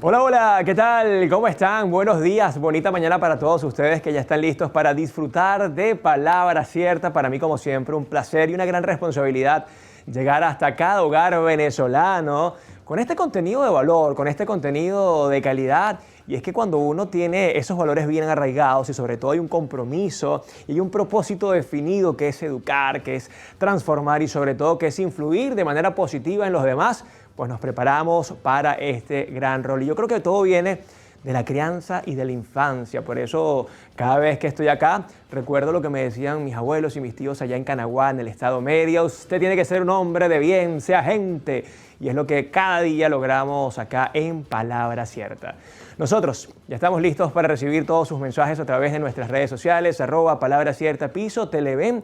Hola, hola, ¿qué tal? ¿Cómo están? Buenos días, bonita mañana para todos ustedes que ya están listos para disfrutar de Palabra Cierta. Para mí, como siempre, un placer y una gran responsabilidad llegar hasta cada hogar venezolano con este contenido de valor, con este contenido de calidad. Y es que cuando uno tiene esos valores bien arraigados y sobre todo hay un compromiso y hay un propósito definido que es educar, que es transformar y sobre todo que es influir de manera positiva en los demás, pues nos preparamos para este gran rol. Y yo creo que todo viene de la crianza y de la infancia. Por eso, cada vez que estoy acá, recuerdo lo que me decían mis abuelos y mis tíos allá en Canaguá, en el estado Mérida. Usted tiene que ser un hombre de bien, sea gente. Y es lo que cada día logramos acá en Palabra Cierta. Nosotros ya estamos listos para recibir todos sus mensajes a través de nuestras redes sociales, @Palabra Cierta, Piso, Televen,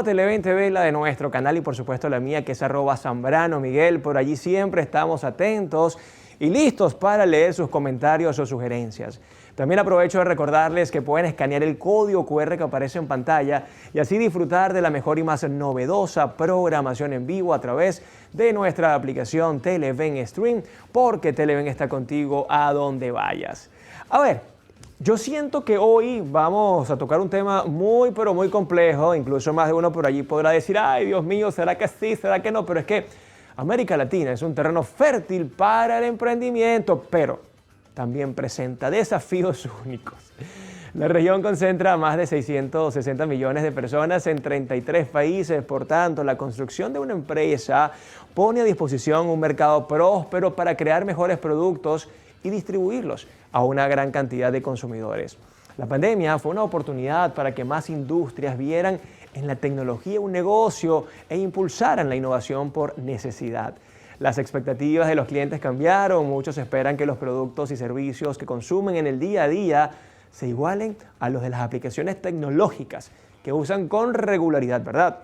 @Televen TV, la de nuestro canal y por supuesto la mía que es @Zambrano Miguel. Por allí siempre estamos atentos y listos para leer sus comentarios o sugerencias. También aprovecho de recordarles que pueden escanear el código QR que aparece en pantalla y así disfrutar de la mejor y más novedosa programación en vivo a través de nuestra aplicación Televen Stream, porque Televen está contigo a donde vayas. A ver, yo siento que hoy vamos a tocar un tema muy, pero muy complejo. Incluso más de uno por allí podrá decir, ay, Dios mío, ¿será que sí? ¿Será que no? Pero es que América Latina es un terreno fértil para el emprendimiento, pero también presenta desafíos únicos. La región concentra a más de 660 millones de personas en 33 países. Por tanto, la construcción de una empresa pone a disposición un mercado próspero para crear mejores productos y distribuirlos a una gran cantidad de consumidores. La pandemia fue una oportunidad para que más industrias vieran en la tecnología un negocio e impulsaran la innovación por necesidad. Las expectativas de los clientes cambiaron, muchos esperan que los productos y servicios que consumen en el día a día se igualen a los de las aplicaciones tecnológicas que usan con regularidad, ¿verdad?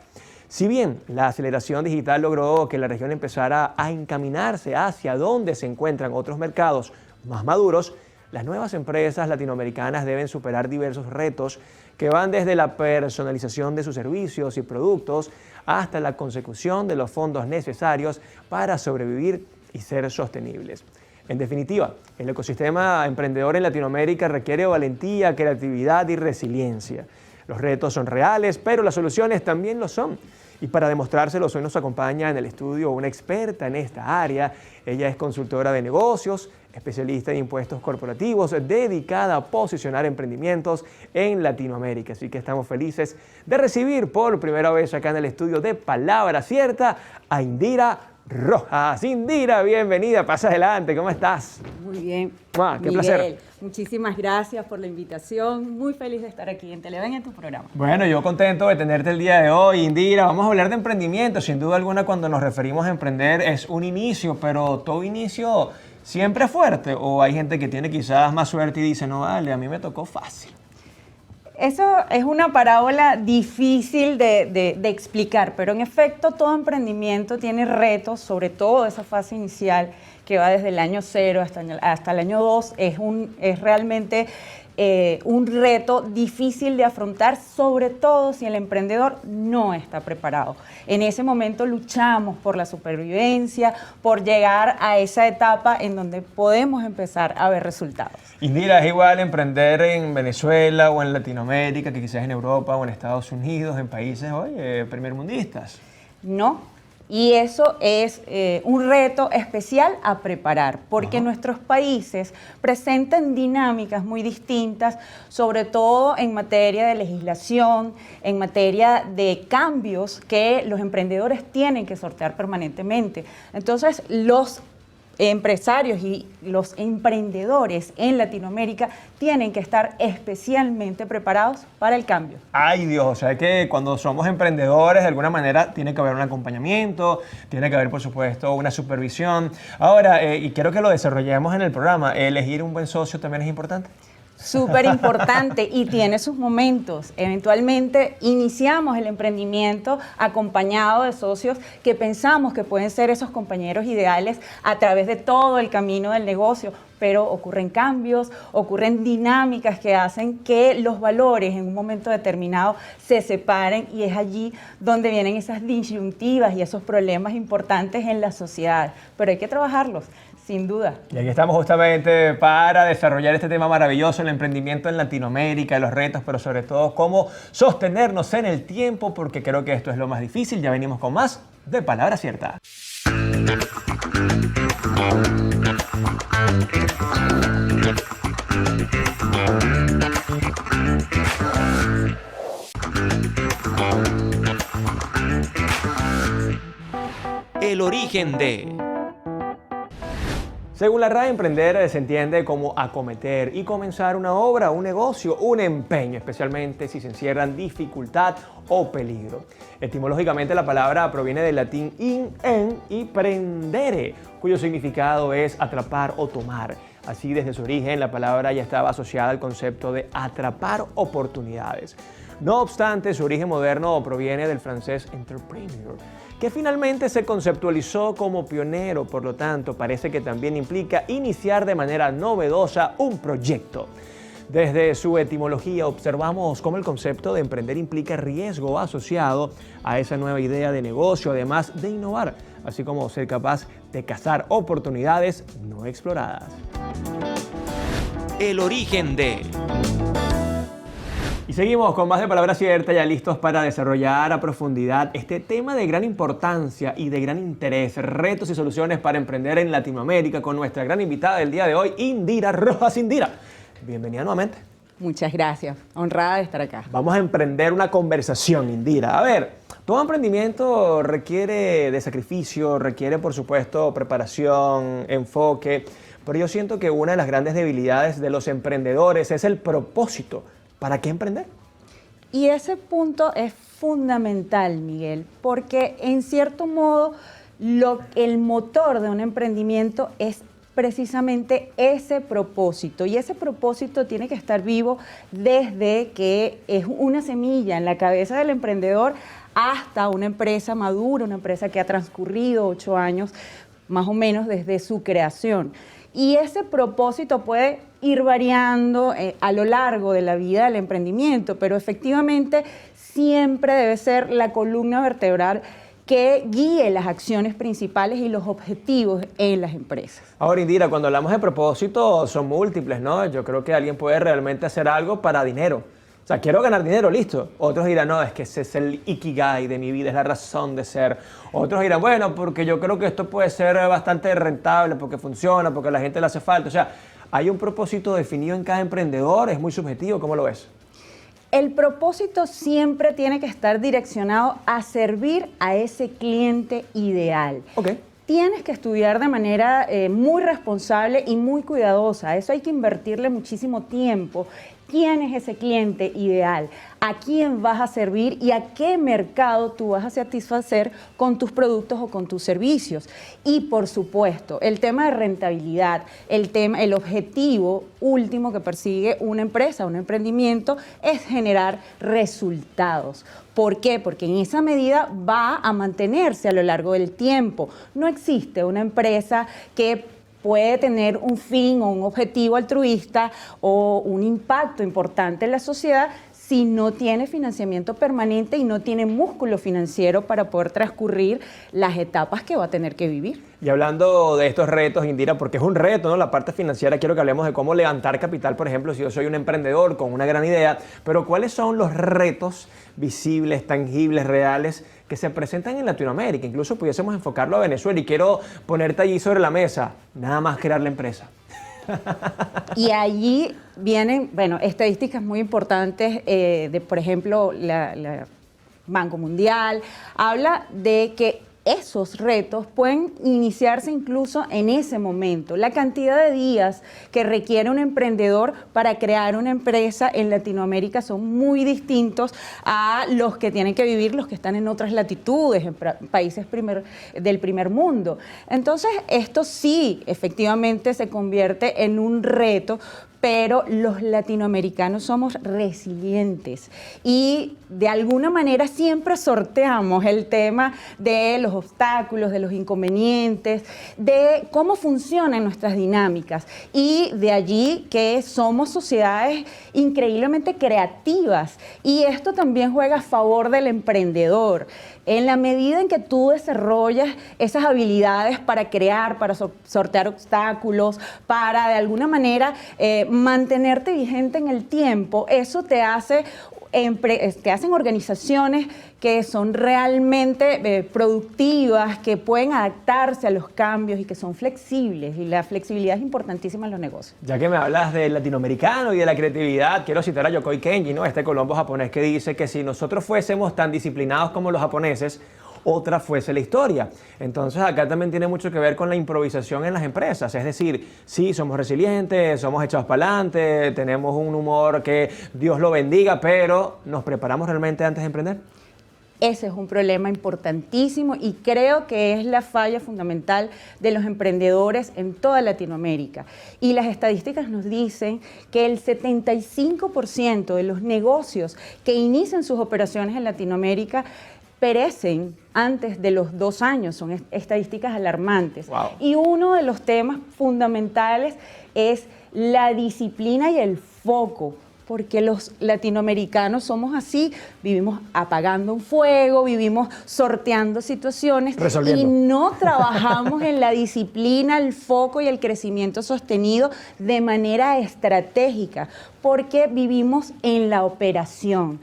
Si bien la aceleración digital logró que la región empezara a encaminarse hacia donde se encuentran otros mercados más maduros, las nuevas empresas latinoamericanas deben superar diversos retos que van desde la personalización de sus servicios y productos hasta la consecución de los fondos necesarios para sobrevivir y ser sostenibles. En definitiva, el ecosistema emprendedor en Latinoamérica requiere valentía, creatividad y resiliencia. Los retos son reales, pero las soluciones también lo son. Y para demostrárselos, hoy nos acompaña en el estudio una experta en esta área. Ella es consultora de negocios, especialista en impuestos corporativos, dedicada a posicionar emprendimientos en Latinoamérica. Así que estamos felices de recibir por primera vez acá en el estudio de Palabra Cierta a Indira Rojas. Indira, bienvenida, pasa adelante, ¿cómo estás? Muy bien. Qué Miguel, placer. muchísimas gracias por la invitación. Muy feliz de estar aquí en Televen en tu programa. Bueno, yo contento de tenerte el día de hoy, Indira. Vamos a hablar de emprendimiento. Sin duda alguna, cuando nos referimos a emprender es un inicio, pero todo inicio siempre es fuerte. O hay gente que tiene quizás más suerte y dice, no vale, a mí me tocó fácil. Eso es una parábola difícil de explicar, pero en efecto todo emprendimiento tiene retos, sobre todo esa fase inicial que va desde el año 0 hasta el año 2, es realmente un reto difícil de afrontar, sobre todo si el emprendedor no está preparado. En ese momento luchamos por la supervivencia, por llegar a esa etapa en donde podemos empezar a ver resultados. Indira, ¿es igual emprender en Venezuela o en Latinoamérica que quizás en Europa o en Estados Unidos, en países primermundistas? No. Y eso es un reto especial a preparar, porque nuestros países presentan dinámicas muy distintas, sobre todo en materia de legislación, en materia de cambios que los emprendedores tienen que sortear permanentemente. Entonces, los empresarios y los emprendedores en Latinoamérica tienen que estar especialmente preparados para el cambio. Ay Dios, o sea que cuando somos emprendedores de alguna manera tiene que haber un acompañamiento, tiene que haber por supuesto una supervisión. Ahora, y quiero que lo desarrollemos en el programa, ¿elegir un buen socio también es importante? Súper importante y tiene sus momentos. Eventualmente iniciamos el emprendimiento acompañado de socios que pensamos que pueden ser esos compañeros ideales a través de todo el camino del negocio, pero ocurren cambios, ocurren dinámicas que hacen que los valores en un momento determinado se separen y es allí donde vienen esas disyuntivas y esos problemas importantes en la sociedad. Pero hay que trabajarlos. Sin duda. Y aquí estamos justamente para desarrollar este tema maravilloso, el emprendimiento en Latinoamérica, los retos, pero sobre todo cómo sostenernos en el tiempo, porque creo que esto es lo más difícil. Ya venimos con más de Palabra Cierta. El origen de... Según la RAE, emprender se entiende como acometer y comenzar una obra, un negocio, un empeño, especialmente si se encierran dificultad o peligro. Etimológicamente la palabra proviene del latín in, en y prendere, cuyo significado es atrapar o tomar. Así, desde su origen, la palabra ya estaba asociada al concepto de atrapar oportunidades. No obstante, su origen moderno proviene del francés entrepreneur, que finalmente se conceptualizó como pionero, por lo tanto, parece que también implica iniciar de manera novedosa un proyecto. Desde su etimología observamos cómo el concepto de emprender implica riesgo asociado a esa nueva idea de negocio, además de innovar, así como ser capaz de cazar oportunidades no exploradas. El origen de... Y seguimos con más de Palabra Cierta, ya listos para desarrollar a profundidad este tema de gran importancia y de gran interés, retos y soluciones para emprender en Latinoamérica, con nuestra gran invitada del día de hoy, Indira Rojas. Indira, bienvenida nuevamente. Muchas gracias, honrada de estar acá. Vamos a emprender una conversación, Indira. A ver, todo emprendimiento requiere de sacrificio, requiere por supuesto preparación, enfoque, pero yo siento que una de las grandes debilidades de los emprendedores es el propósito. ¿Para qué emprender? Y ese punto es fundamental, Miguel, porque en cierto modo el motor de un emprendimiento es precisamente ese propósito. Y ese propósito tiene que estar vivo desde que es una semilla en la cabeza del emprendedor hasta una empresa madura, una empresa que ha transcurrido 8 años más o menos desde su creación. Y ese propósito puede ir variando a lo largo de la vida del emprendimiento, pero efectivamente siempre debe ser la columna vertebral que guíe las acciones principales y los objetivos en las empresas. Ahora, Indira, cuando hablamos de propósito son múltiples, ¿no? Yo creo que alguien puede realmente hacer algo para dinero. O sea, quiero ganar dinero, listo. Otros dirán, no, es que ese es el ikigai de mi vida, es la razón de ser. Otros dirán, bueno, porque yo creo que esto puede ser bastante rentable, porque funciona, porque a la gente le hace falta. O sea, ¿hay un propósito definido en cada emprendedor? ¿Es muy subjetivo? ¿Cómo lo ves? El propósito siempre tiene que estar direccionado a servir a ese cliente ideal. Ok. Tienes que estudiar de manera muy responsable y muy cuidadosa. A eso hay que invertirle muchísimo tiempo. ¿Quién es ese cliente ideal? ¿A quién vas a servir y a qué mercado tú vas a satisfacer con tus productos o con tus servicios? Y por supuesto, el tema de rentabilidad, el objetivo último que persigue una empresa, un emprendimiento, es generar resultados. ¿Por qué? Porque en esa medida va a mantenerse a lo largo del tiempo. No existe una empresa que puede tener un fin o un objetivo altruista o un impacto importante en la sociedad si no tiene financiamiento permanente y no tiene músculo financiero para poder transcurrir las etapas que va a tener que vivir. Y hablando de estos retos, Indira, porque es un reto, ¿no? La parte financiera, quiero que hablemos de cómo levantar capital, por ejemplo, si yo soy un emprendedor con una gran idea, pero ¿cuáles son los retos visibles, tangibles, reales que se presentan en Latinoamérica? Incluso pudiésemos enfocarlo a Venezuela y quiero ponerte allí sobre la mesa, nada más crear la empresa. Y allí vienen, bueno, estadísticas muy importantes por ejemplo, la Banco Mundial habla de que esos retos pueden iniciarse incluso en ese momento. La cantidad de días que requiere un emprendedor para crear una empresa en Latinoamérica son muy distintos a los que tienen que vivir los que están en otras latitudes, en países del primer mundo. Entonces, esto sí, efectivamente, se convierte en un reto, pero los latinoamericanos somos resilientes y de alguna manera siempre sorteamos el tema de los obstáculos, de los inconvenientes, de cómo funcionan nuestras dinámicas y de allí que somos sociedades increíblemente creativas y esto también juega a favor del emprendedor. En la medida en que tú desarrollas esas habilidades para crear, para sortear obstáculos, para de alguna manera mantenerte vigente en el tiempo, eso te hacen organizaciones que son realmente productivas, que pueden adaptarse a los cambios y que son flexibles. Y la flexibilidad es importantísima en los negocios. Ya que me hablas del latinoamericano y de la creatividad, quiero citar a Yokoi Kenji, ¿no? Este colombo japonés que dice que si nosotros fuésemos tan disciplinados como los japoneses, otra fuese la historia. Entonces acá también tiene mucho que ver con la improvisación en las empresas. Es decir, sí, somos resilientes, somos echados para adelante, tenemos un humor que Dios lo bendiga, pero ¿nos preparamos realmente antes de emprender? Ese es un problema importantísimo y creo que es la falla fundamental de los emprendedores en toda Latinoamérica. Y las estadísticas nos dicen que el 75% de los negocios que inician sus operaciones en Latinoamérica perecen antes de los 2 años. Son estadísticas alarmantes. Wow. Y uno de los temas fundamentales es la disciplina y el foco. Porque los latinoamericanos somos así, vivimos apagando un fuego, vivimos sorteando situaciones resolviendo. Y no trabajamos en la disciplina, el foco y el crecimiento sostenido de manera estratégica, porque vivimos en la operación,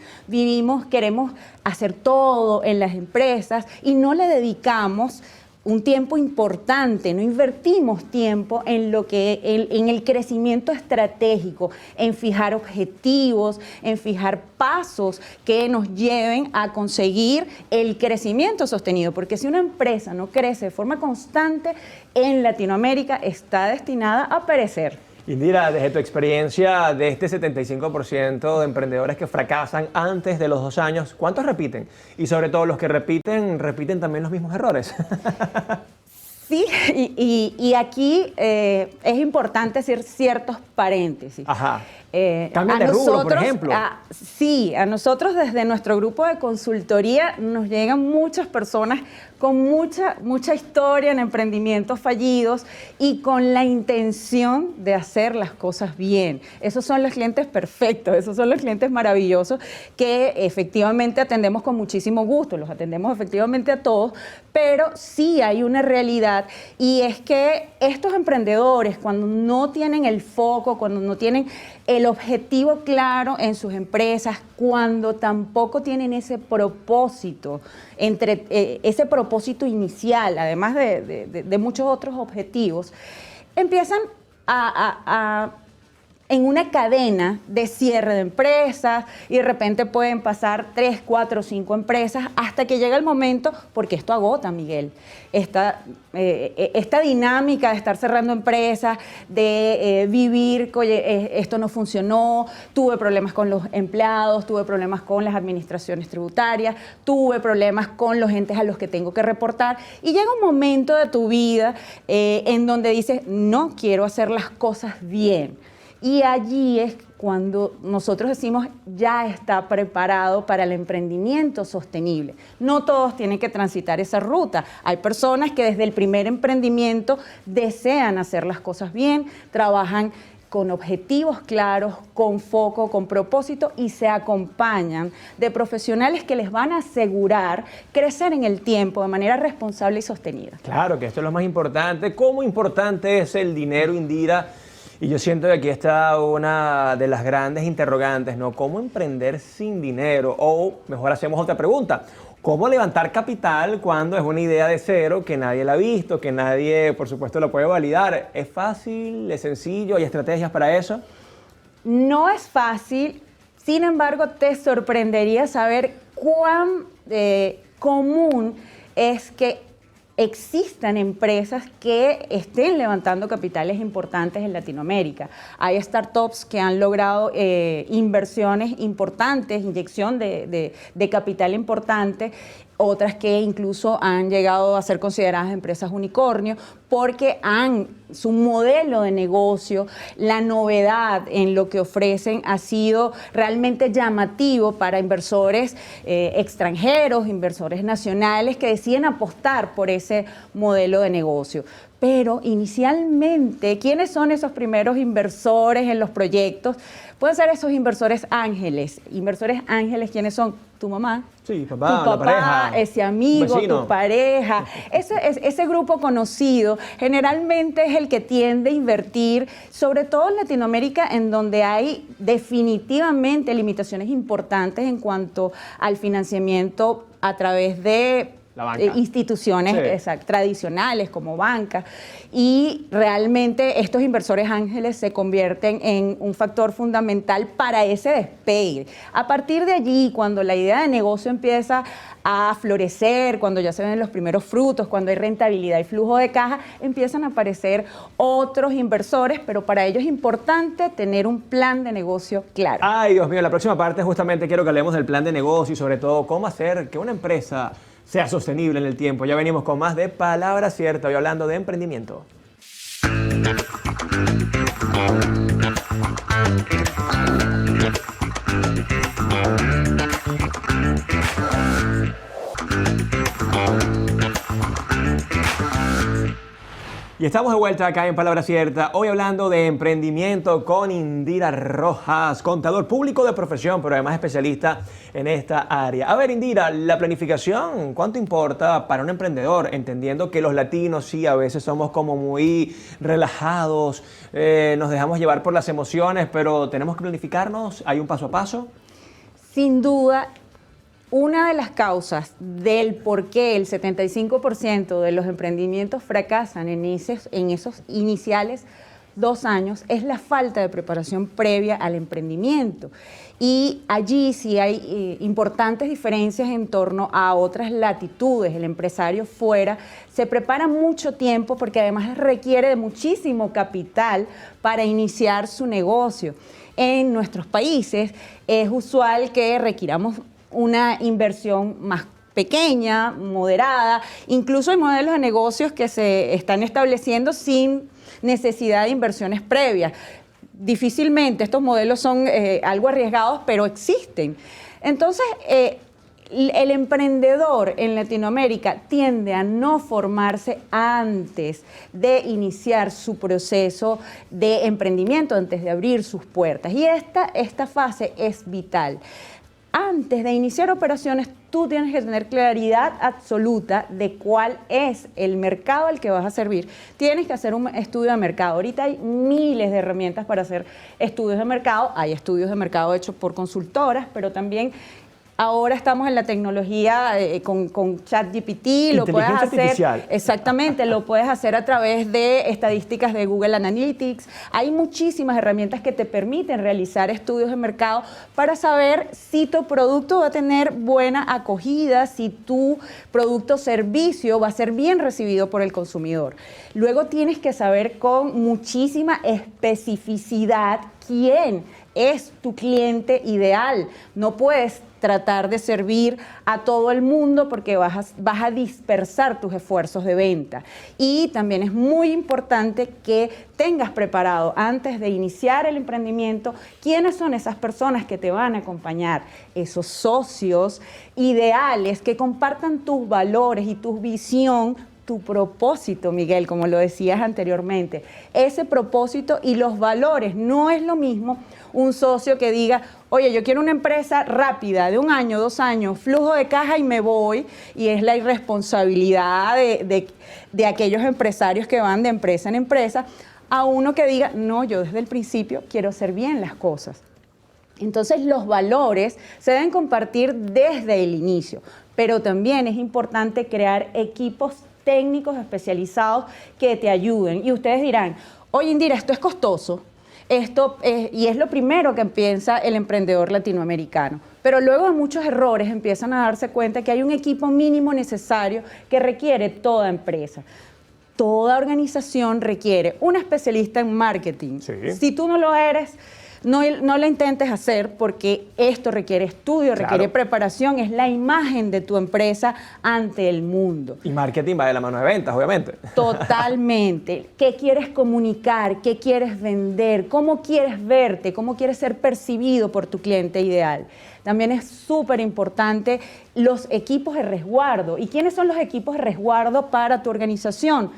queremos hacer todo en las empresas y no le dedicamos un tiempo importante, no invertimos tiempo en en el crecimiento estratégico, en fijar objetivos, en fijar pasos que nos lleven a conseguir el crecimiento sostenido, porque si una empresa no crece de forma constante en Latinoamérica, está destinada a perecer. Indira, desde tu experiencia de este 75% de emprendedores que fracasan antes de los 2 años, ¿cuántos repiten? Y sobre todo los que repiten también los mismos errores. Sí, y aquí es importante hacer ciertos paréntesis. Ajá. Cambian de rubro, por ejemplo. Sí, a nosotros desde nuestro grupo de consultoría nos llegan muchas personas con mucha historia en emprendimientos fallidos y con la intención de hacer las cosas bien. Esos son los clientes perfectos, esos son los clientes maravillosos que efectivamente atendemos con muchísimo gusto, los atendemos efectivamente a todos, pero sí hay una realidad y es que estos emprendedores cuando no tienen el foco, cuando no tienen el objetivo claro en sus empresas, cuando tampoco tienen ese propósito, ese propósito inicial, además de muchos otros objetivos, empiezan en una cadena de cierre de empresas y de repente pueden pasar 3, 4, 5 empresas hasta que llega el momento, porque esto agota, Miguel, esta dinámica de estar cerrando empresas, de vivir, oye, esto no funcionó, tuve problemas con los empleados, tuve problemas con las administraciones tributarias, tuve problemas con los entes a los que tengo que reportar y llega un momento de tu vida en donde dices, no quiero hacer las cosas bien. Y allí es cuando nosotros decimos ya está preparado para el emprendimiento sostenible. No todos tienen que transitar esa ruta. Hay personas que desde el primer emprendimiento desean hacer las cosas bien, trabajan con objetivos claros, con foco, con propósito y se acompañan de profesionales que les van a asegurar crecer en el tiempo de manera responsable y sostenida. Claro que esto es lo más importante. ¿Cómo importante es el dinero, Indira? Y yo siento que aquí está una de las grandes interrogantes, ¿no? ¿Cómo emprender sin dinero? O mejor hacemos otra pregunta. ¿Cómo levantar capital cuando es una idea de cero que nadie la ha visto, que nadie, por supuesto, la puede validar? ¿Es fácil? ¿Es sencillo? ¿Hay estrategias para eso? No es fácil. Sin embargo, te sorprendería saber cuán común es que existan empresas que estén levantando capitales importantes en Latinoamérica. Hay startups que han logrado inversiones importantes, inyección de capital importante, otras que incluso han llegado a ser consideradas empresas unicornio, porque su modelo de negocio, la novedad en lo que ofrecen ha sido realmente llamativo para inversores extranjeros, inversores nacionales que deciden apostar por ese modelo de negocio. Pero inicialmente, ¿quiénes son esos primeros inversores en los proyectos? Pueden ser esos inversores ángeles. Inversores ángeles, ¿quiénes son? Tu mamá, Sí, tu papá, la papá, pareja, ese amigo, vecino. tu pareja. Ese grupo conocido generalmente es el que tiende a invertir, sobre todo en Latinoamérica, en donde hay definitivamente limitaciones importantes en cuanto al financiamiento a través de La banca. instituciones Sí. tradicionales como banca, y realmente estos inversores ángeles se convierten en un factor fundamental para ese despegue. A partir de allí, cuando la idea de negocio empieza a florecer, cuando ya se ven los primeros frutos, cuando hay rentabilidad y flujo de caja, empiezan a aparecer otros inversores, pero para ello es importante tener un plan de negocio claro. Ay, Dios mío, en la próxima parte justamente quiero que hablemos del plan de negocio y sobre todo cómo hacer que una empresa sea sostenible en el tiempo. Ya venimos con más de Palabra Cierta, hoy hablando de emprendimiento. Y estamos de vuelta acá en Palabra Cierta, hoy hablando de emprendimiento con Indira Rojas, contador público de profesión, pero además especialista en esta área. A ver, Indira, la planificación, ¿cuánto importa para un emprendedor? Entendiendo que los latinos sí, a veces somos como muy relajados, nos dejamos llevar por las emociones, pero tenemos que planificarnos, ¿hay un paso a paso? Sin duda, una de las causas del por qué el 75% de los emprendimientos fracasan en esos iniciales 2 años es la falta de preparación previa al emprendimiento. Y allí sí hay importantes diferencias en torno a otras latitudes. El empresario fuera se prepara mucho tiempo porque además requiere de muchísimo capital para iniciar su negocio. En nuestros países es usual que requiramos una inversión más pequeña, moderada. Incluso hay modelos de negocios que se están estableciendo sin necesidad de inversiones previas. Difícilmente estos modelos son algo arriesgados, pero existen. Entonces, el emprendedor en Latinoamérica tiende a no formarse antes de iniciar su proceso de emprendimiento, antes de abrir sus puertas. Y esta fase es vital. Antes de iniciar operaciones, tú tienes que tener claridad absoluta de cuál es el mercado al que vas a servir. Tienes que hacer un estudio de mercado. Ahorita hay miles de herramientas para hacer estudios de mercado. Hay estudios de mercado hechos por consultoras, pero también ahora estamos en la tecnología con ChatGPT, lo puedes hacer artificial. exactamente, lo puedes hacer a través de estadísticas de Google Analytics. Hay muchísimas herramientas que te permiten realizar estudios de mercado para saber si tu producto va a tener buena acogida, si tu producto o servicio va a ser bien recibido por el consumidor. Luego tienes que saber con muchísima especificidad quién es tu cliente ideal. No puedes tratar de servir a todo el mundo porque vas a dispersar tus esfuerzos de venta. Y también es muy importante que tengas preparado antes de iniciar el emprendimiento quiénes son esas personas que te van a acompañar, esos socios ideales que compartan tus valores y tu visión, tu propósito, Miguel, como lo decías anteriormente. Ese propósito y los valores. No es lo mismo un socio que diga, oye, yo quiero una empresa rápida, de 1 año, 2 años, flujo de caja y me voy, y es la irresponsabilidad de aquellos empresarios que van de empresa en empresa, a uno que diga, no, yo desde el principio quiero hacer bien las cosas. Entonces los valores se deben compartir desde el inicio, pero también es importante crear equipos técnicos especializados que te ayuden. Y ustedes dirán, oye, Indira, esto es costoso. Y es lo primero que piensa el emprendedor latinoamericano. Pero luego de muchos errores empiezan a darse cuenta que hay un equipo mínimo necesario que requiere toda empresa. Toda organización requiere un especialista en marketing. Sí. Si tú no lo eres, no lo intentes hacer porque esto requiere estudio, requiere preparación, es la imagen de tu empresa ante el mundo. Y marketing va de la mano de ventas, obviamente. Totalmente. ¿Qué quieres comunicar? ¿Qué quieres vender? ¿Cómo quieres verte? ¿Cómo quieres ser percibido por tu cliente ideal? También es súper importante los equipos de resguardo. ¿Y quiénes son los equipos de resguardo para tu organización?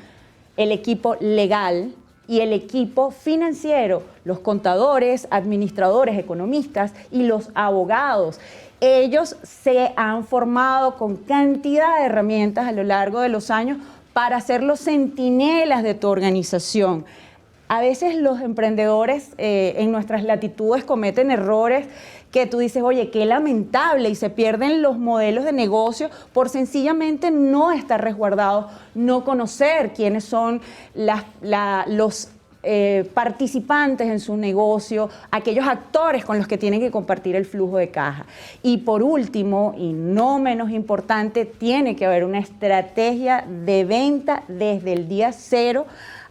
El equipo legal y el equipo financiero, los contadores, administradores, economistas y los abogados. Ellos se han formado con cantidad de herramientas a lo largo de los años para ser los centinelas de tu organización. A veces los emprendedores en nuestras latitudes cometen errores que tú dices, oye, qué lamentable, y se pierden los modelos de negocio por sencillamente no estar resguardados, no conocer quiénes son los participantes en su negocio, aquellos actores con los que tienen que compartir el flujo de caja. Y por último, y no menos importante, tiene que haber una estrategia de venta desde el día cero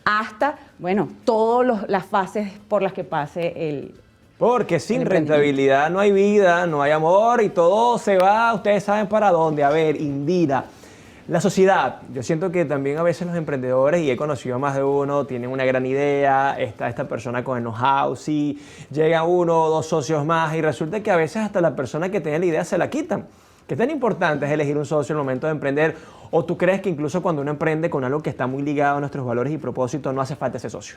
hasta, bueno, todas las fases por las que pase el Porque sin rentabilidad no hay vida, no hay amor y todo se va, ustedes saben para dónde. A ver, Indira, la sociedad, yo siento que también a veces los emprendedores, y he conocido a más de uno, tienen una gran idea, está esta persona con el know-how, sí, llega uno o dos socios más y resulta que a veces hasta la persona que tiene la idea se la quitan. ¿Qué tan importante es elegir un socio en el momento de emprender? ¿O tú crees que incluso cuando uno emprende con algo que está muy ligado a nuestros valores y propósitos no hace falta ese socio?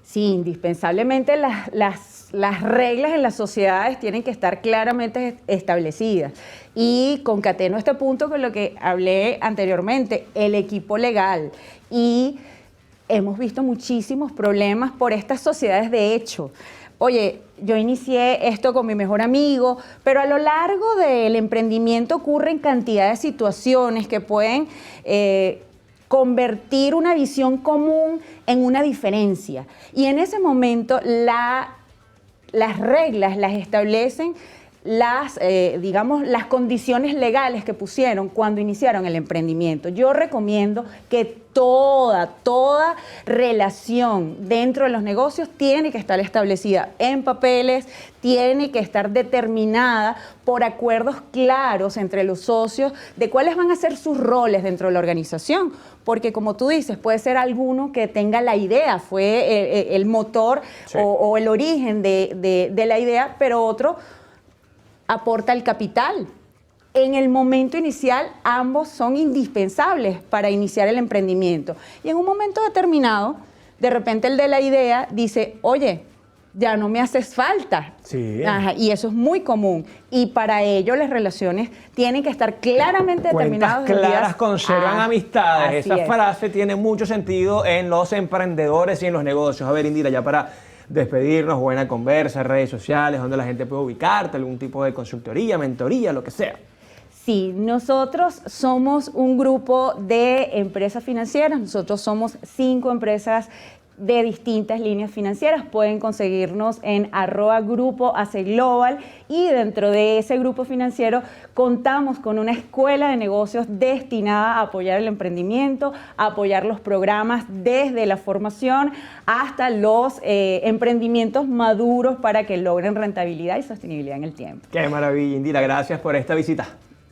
Sí, indispensablemente las reglas en las sociedades tienen que estar claramente establecidas. Y concateno este punto con lo que hablé anteriormente, el equipo legal. Y hemos visto muchísimos problemas por estas sociedades de hecho. Oye, yo inicié esto con mi mejor amigo, pero a lo largo del emprendimiento ocurren cantidad de situaciones que pueden convertir una visión común en una diferencia. Y en ese momento las reglas las establecen las condiciones legales que pusieron cuando iniciaron el emprendimiento. Yo recomiendo que toda relación dentro de los negocios tiene que estar establecida en papeles, tiene que estar determinada por acuerdos claros entre los socios de cuáles van a ser sus roles dentro de la organización. Porque como tú dices, puede ser alguno que tenga la idea, fue el motor o el origen de la idea, pero otro aporta el capital. En el momento inicial, ambos son indispensables para iniciar el emprendimiento. Y en un momento determinado, de repente el de la idea dice, oye, ya no me haces falta. Sí. Ajá, y eso es muy común. Y para ello las relaciones tienen que estar claramente determinadas. Cuentas claras conservan amistades. Esa frase tiene mucho sentido en los emprendedores y en los negocios. A ver, Indira, ya para despedirnos, buena conversa, redes sociales, donde la gente puede ubicarte, algún tipo de consultoría, mentoría, lo que sea. Sí, nosotros somos un grupo de empresas financieras, nosotros somos 5 empresas de distintas líneas financieras. Pueden conseguirnos en @grupo AC Global y dentro de ese grupo financiero contamos con una escuela de negocios destinada a apoyar el emprendimiento, a apoyar los programas desde la formación hasta los emprendimientos maduros para que logren rentabilidad y sostenibilidad en el tiempo. Qué maravilla, Indira, gracias por esta visita.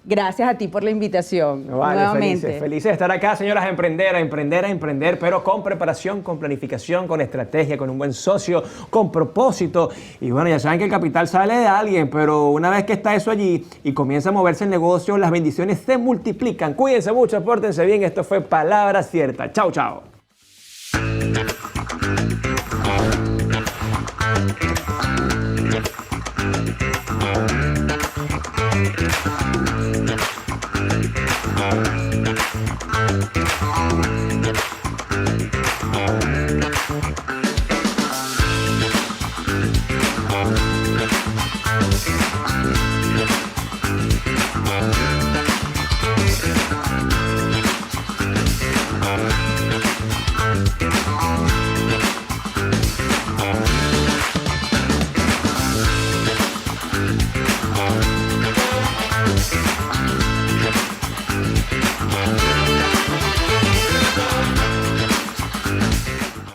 Gracias a ti por la invitación. Vale, nuevamente. Felices de estar acá, señoras, a emprender, pero con preparación, con planificación, con estrategia, con un buen socio, con propósito. Y bueno, ya saben que el capital sale de alguien, pero una vez que está eso allí y comienza a moverse el negocio, las bendiciones se multiplican. Cuídense mucho, pórtense bien. Esto fue Palabra Cierta. Chao, chao.